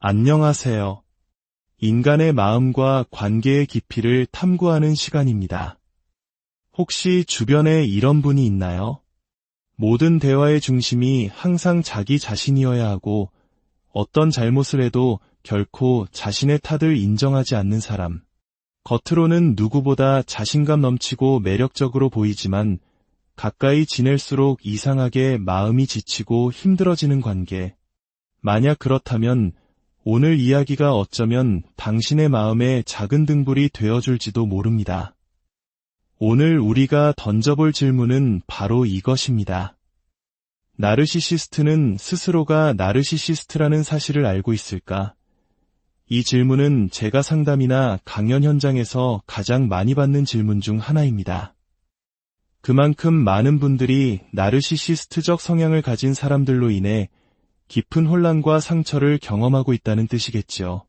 안녕하세요. 인간의 마음과 관계의 깊이를 탐구하는 시간입니다. 혹시 주변에 이런 분이 있나요? 모든 대화의 중심이 항상 자기 자신이어야 하고 어떤 잘못을 해도 결코 자신의 탓을 인정하지 않는 사람. 겉으로는 누구보다 자신감 넘치고 매력적으로 보이지만 가까이 지낼수록 이상하게 마음이 지치고 힘들어지는 관계. 만약 그렇다면 오늘 이야기가 어쩌면 당신의 마음의 작은 등불이 되어줄지도 모릅니다. 오늘 우리가 던져볼 질문은 바로 이것입니다. 나르시시스트는 스스로가 나르시시스트라는 사실을 알고 있을까? 이 질문은 제가 상담이나 강연 현장에서 가장 많이 받는 질문 중 하나입니다. 그만큼 많은 분들이 나르시시스트적 성향을 가진 사람들로 인해 깊은 혼란과 상처를 경험하고 있다는 뜻이겠지요.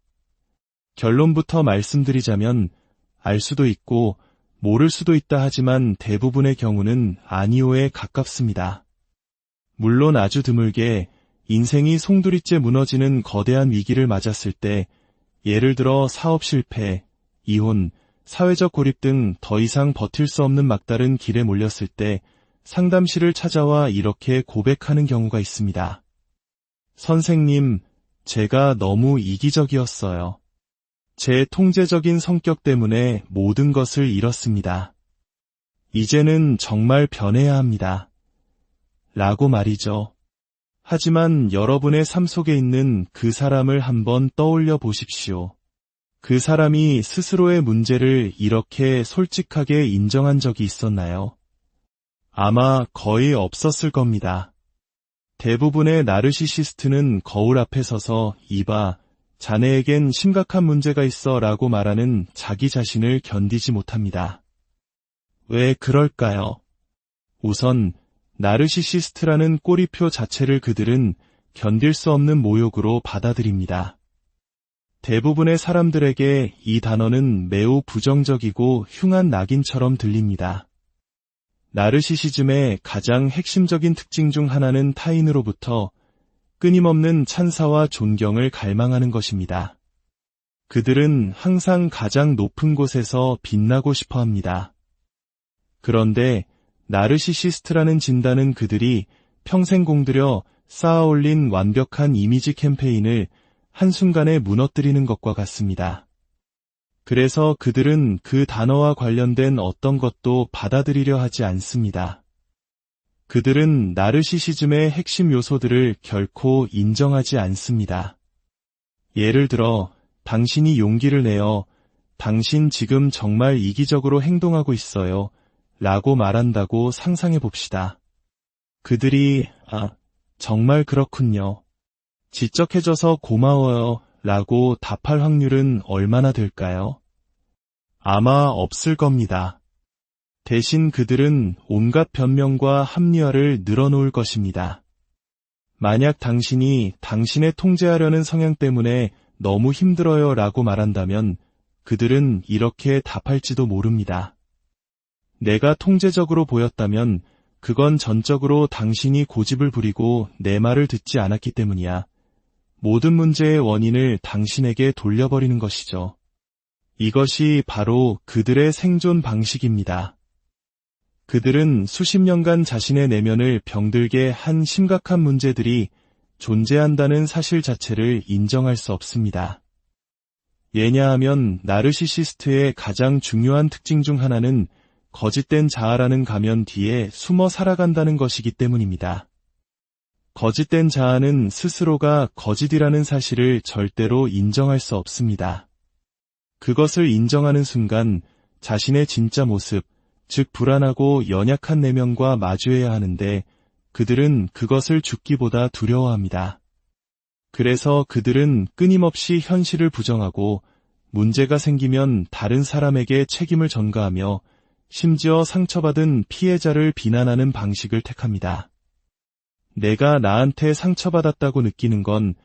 결론부터 말씀드리자면 알 수도 있고 모를 수도 있다 하지만 대부분의 경우는 아니오에 가깝습니다. 물론 아주 드물게 인생이 송두리째 무너지는 거대한 위기를 맞았을 때, 예를 들어 사업 실패, 이혼, 사회적 고립 등 더 이상 버틸 수 없는 막다른 길에 몰렸을 때 상담실을 찾아와 이렇게 고백하는 경우가 있습니다. 선생님, 제가 너무 이기적이었어요. 제 통제적인 성격 때문에 모든 것을 잃었습니다. 이제는 정말 변해야 합니다. 라고 말이죠. 하지만 여러분의 삶 속에 있는 그 사람을 한번 떠올려 보십시오. 그 사람이 스스로의 문제를 이렇게 솔직하게 인정한 적이 있었나요? 아마 거의 없었을 겁니다. 대부분의 나르시시스트는 거울 앞에 서서 이봐, 자네에겐 심각한 문제가 있어 라고 말하는 자기 자신을 견디지 못합니다. 왜 그럴까요? 우선 나르시시스트라는 꼬리표 자체를 그들은 견딜 수 없는 모욕으로 받아들입니다. 대부분의 사람들에게 이 단어는 매우 부정적이고 흉한 낙인처럼 들립니다. 나르시시즘의 가장 핵심적인 특징 중 하나는 타인으로부터 끊임없는 찬사와 존경을 갈망하는 것입니다. 그들은 항상 가장 높은 곳에서 빛나고 싶어 합니다. 그런데 나르시시스트라는 진단은 그들이 평생 공들여 쌓아올린 완벽한 이미지 캠페인을 한순간에 무너뜨리는 것과 같습니다. 그래서 그들은 그 단어와 관련된 어떤 것도 받아들이려 하지 않습니다. 그들은 나르시시즘의 핵심 요소들을 결코 인정하지 않습니다. 예를 들어, 당신이 용기를 내어 당신 지금 정말 이기적으로 행동하고 있어요 라고 말한다고 상상해 봅시다. 그들이 정말 그렇군요. 지적해줘서 고마워요 라고 답할 확률은 얼마나 될까요? 아마 없을 겁니다. 대신 그들은 온갖 변명과 합리화를 늘어놓을 것입니다. 만약 당신이 당신의 통제하려는 성향 때문에 너무 힘들어요 라고 말한다면 그들은 이렇게 답할지도 모릅니다. 내가 통제적으로 보였다면 그건 전적으로 당신이 고집을 부리고 내 말을 듣지 않았기 때문이야. 모든 문제의 원인을 당신에게 돌려버리는 것이죠. 이것이 바로 그들의 생존 방식입니다. 그들은 수십 년간 자신의 내면을 병들게 한 심각한 문제들이 존재한다는 사실 자체를 인정할 수 없습니다. 왜냐하면 나르시시스트의 가장 중요한 특징 중 하나는 거짓된 자아라는 가면 뒤에 숨어 살아간다는 것이기 때문입니다. 거짓된 자아는 스스로가 거짓이라는 사실을 절대로 인정할 수 없습니다. 그것을 인정하는 순간 자신의 진짜 모습, 즉 불안하고 연약한 내면과 마주해야 하는데 그들은 그것을 죽기보다 두려워합니다. 그래서 그들은 끊임없이 현실을 부정하고 문제가 생기면 다른 사람에게 책임을 전가하며 심지어 상처받은 피해자를 비난하는 방식을 택합니다. 내가 나한테 상처받았다고 느끼는 건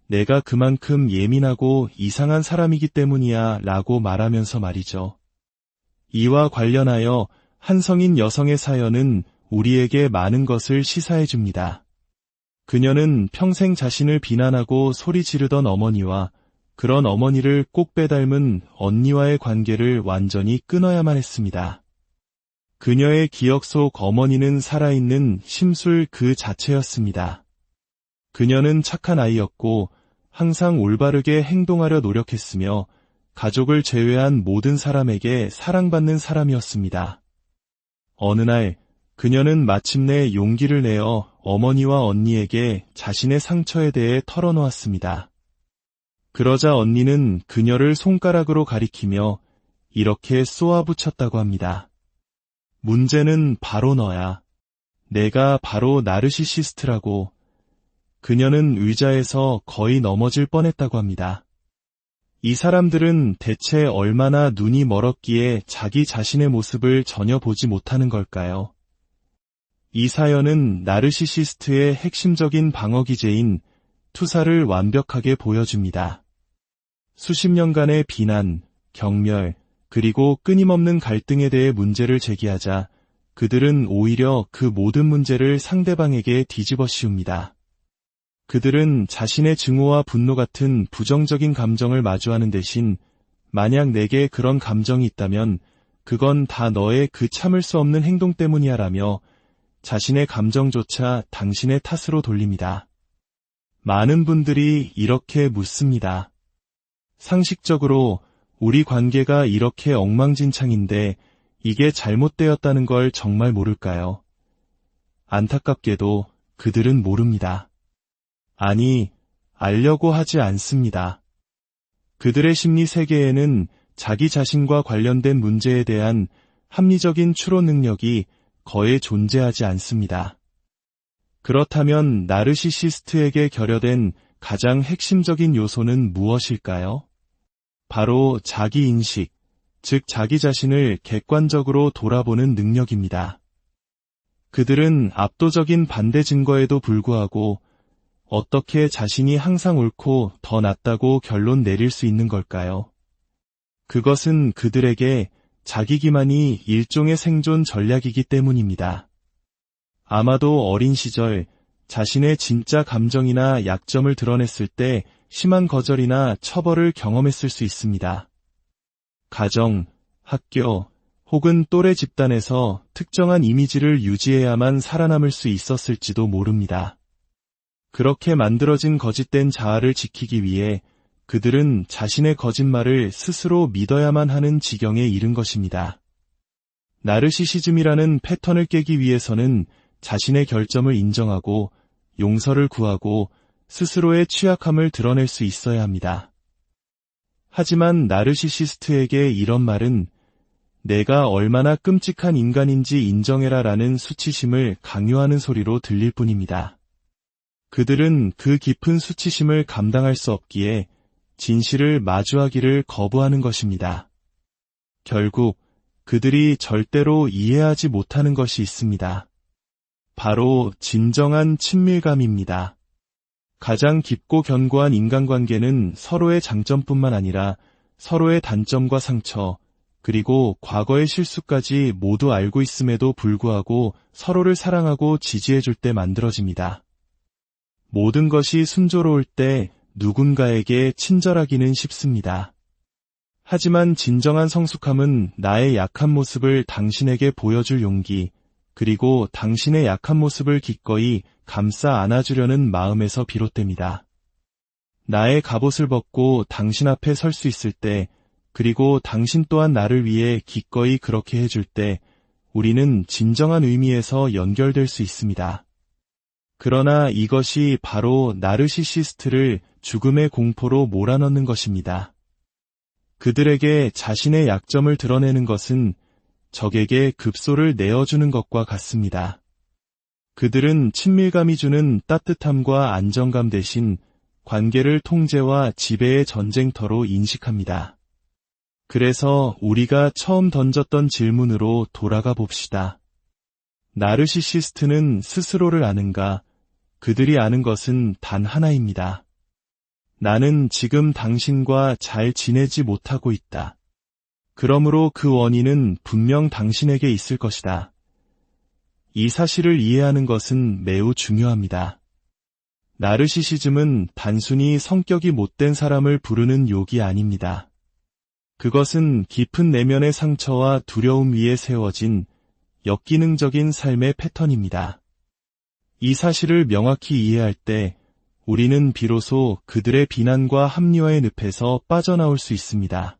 내가 그만큼 예민하고 이상한 사람이기 때문이야 라고 말하면서 말이죠. 이와 관련하여 한 성인 여성의 사연은 우리에게 많은 것을 시사해 줍니다. 그녀는 평생 자신을 비난하고 소리 지르던 어머니와 그런 어머니를 꼭 빼닮은 언니와의 관계를 완전히 끊어야만 했습니다. 그녀의 기억 속 어머니는 살아있는 심술 그 자체였습니다. 그녀는 착한 아이였고 항상 올바르게 행동하려 노력했으며 가족을 제외한 모든 사람에게 사랑받는 사람이었습니다. 어느 날 그녀는 마침내 용기를 내어 어머니와 언니에게 자신의 상처에 대해 털어놓았습니다. 그러자 언니는 그녀를 손가락으로 가리키며 이렇게 쏘아붙였다고 합니다. 문제는 바로 너야. 내가 바로 나르시시스트라고. 그녀는 의자에서 거의 넘어질 뻔했다고 합니다. 이 사람들은 대체 얼마나 눈이 멀었기에 자기 자신의 모습을 전혀 보지 못하는 걸까요? 이 사연은 나르시시스트의 핵심적인 방어 기제인 투사를 완벽하게 보여줍니다. 수십 년간의 비난, 경멸, 그리고 끊임없는 갈등에 대해 문제를 제기하자 그들은 오히려 그 모든 문제를 상대방에게 뒤집어 씌웁니다. 그들은 자신의 증오와 분노 같은 부정적인 감정을 마주하는 대신 만약 내게 그런 감정이 있다면 그건 다 너의 그 참을 수 없는 행동 때문이야 라며 자신의 감정조차 당신의 탓으로 돌립니다. 많은 분들이 이렇게 묻습니다. 상식적으로 우리 관계가 이렇게 엉망진창인데 이게 잘못되었다는 걸 정말 모를까요? 안타깝게도 그들은 모릅니다. 아니, 알려고 하지 않습니다. 그들의 심리 세계에는 자기 자신과 관련된 문제에 대한 합리적인 추론 능력이 거의 존재하지 않습니다. 그렇다면 나르시시스트에게 결여된 가장 핵심적인 요소는 무엇일까요? 바로 자기인식, 즉 자기 자신을 객관적으로 돌아보는 능력입니다. 그들은 압도적인 반대 증거에도 불구하고 어떻게 자신이 항상 옳고 더 낫다고 결론 내릴 수 있는 걸까요? 그것은 그들에게 자기 기만이 일종의 생존 전략이기 때문입니다. 아마도 어린 시절 자신의 진짜 감정이나 약점을 드러냈을 때 심한 거절이나 처벌을 경험했을 수 있습니다. 가정, 학교, 혹은 또래 집단에서 특정한 이미지를 유지해야만 살아남을 수 있었을지도 모릅니다. 그렇게 만들어진 거짓된 자아를 지키기 위해 그들은 자신의 거짓말을 스스로 믿어야만 하는 지경에 이른 것입니다. 나르시시즘이라는 패턴을 깨기 위해서는 자신의 결점을 인정하고 용서를 구하고 스스로의 취약함을 드러낼 수 있어야 합니다. 하지만 나르시시스트에게 이런 말은 내가 얼마나 끔찍한 인간인지 인정해라 라는 수치심을 강요하는 소리로 들릴 뿐입니다. 그들은 그 깊은 수치심을 감당할 수 없기에 진실을 마주하기를 거부하는 것입니다. 결국 그들이 절대로 이해하지 못하는 것이 있습니다. 바로 진정한 친밀감입니다. 가장 깊고 견고한 인간관계는 서로의 장점뿐만 아니라 서로의 단점과 상처, 그리고 과거의 실수까지 모두 알고 있음에도 불구하고 서로를 사랑하고 지지해줄 때 만들어집니다. 모든 것이 순조로울 때 누군가에게 친절하기는 쉽습니다. 하지만 진정한 성숙함은 나의 약한 모습을 당신에게 보여줄 용기, 그리고 당신의 약한 모습을 기꺼이 감싸 안아주려는 마음에서 비롯됩니다. 나의 갑옷을 벗고 당신 앞에 설 수 있을 때, 그리고 당신 또한 나를 위해 기꺼이 그렇게 해줄 때, 우리는 진정한 의미에서 연결될 수 있습니다. 그러나 이것이 바로 나르시시스트를 죽음의 공포로 몰아넣는 것입니다. 그들에게 자신의 약점을 드러내는 것은 적에게 급소를 내어주는 것과 같습니다. 그들은 친밀감이 주는 따뜻함과 안정감 대신 관계를 통제와 지배의 전쟁터로 인식합니다. 그래서 우리가 처음 던졌던 질문으로 돌아가 봅시다. 나르시시스트는 스스로를 아는가? 그들이 아는 것은 단 하나입니다. 나는 지금 당신과 잘 지내지 못하고 있다. 그러므로 그 원인은 분명 당신에게 있을 것이다. 이 사실을 이해하는 것은 매우 중요합니다. 나르시시즘은 단순히 성격이 못된 사람을 부르는 욕이 아닙니다. 그것은 깊은 내면의 상처와 두려움 위에 세워진 역기능적인 삶의 패턴입니다. 이 사실을 명확히 이해할 때 우리는 비로소 그들의 비난과 합리화의 늪에서 빠져나올 수 있습니다.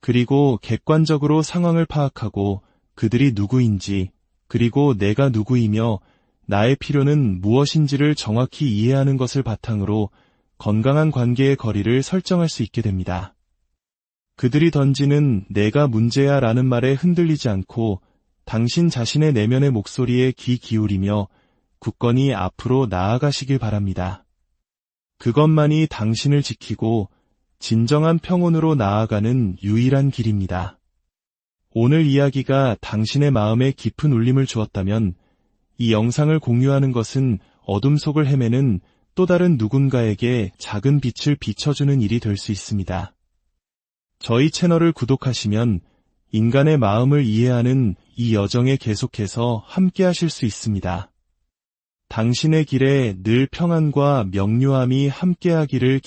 그리고 객관적으로 상황을 파악하고 그들이 누구인지, 그리고 내가 누구이며 나의 필요는 무엇인지를 정확히 이해하는 것을 바탕으로 건강한 관계의 거리를 설정할 수 있게 됩니다. 그들이 던지는 내가 문제야 라는 말에 흔들리지 않고 당신 자신의 내면의 목소리에 귀 기울이며 굳건히 앞으로 나아가시길 바랍니다. 그것만이 당신을 지키고 진정한 평온으로 나아가는 유일한 길입니다. 오늘 이야기가 당신의 마음에 깊은 울림을 주었다면 이 영상을 공유하는 것은 어둠 속을 헤매는 또 다른 누군가에게 작은 빛을 비춰주는 일이 될 수 있습니다. 저희 채널을 구독하시면 인간의 마음을 이해하는 이 여정에 계속해서 함께 하실 수 있습니다. 당신의 길에 늘 평안과 명료함이 함께하기를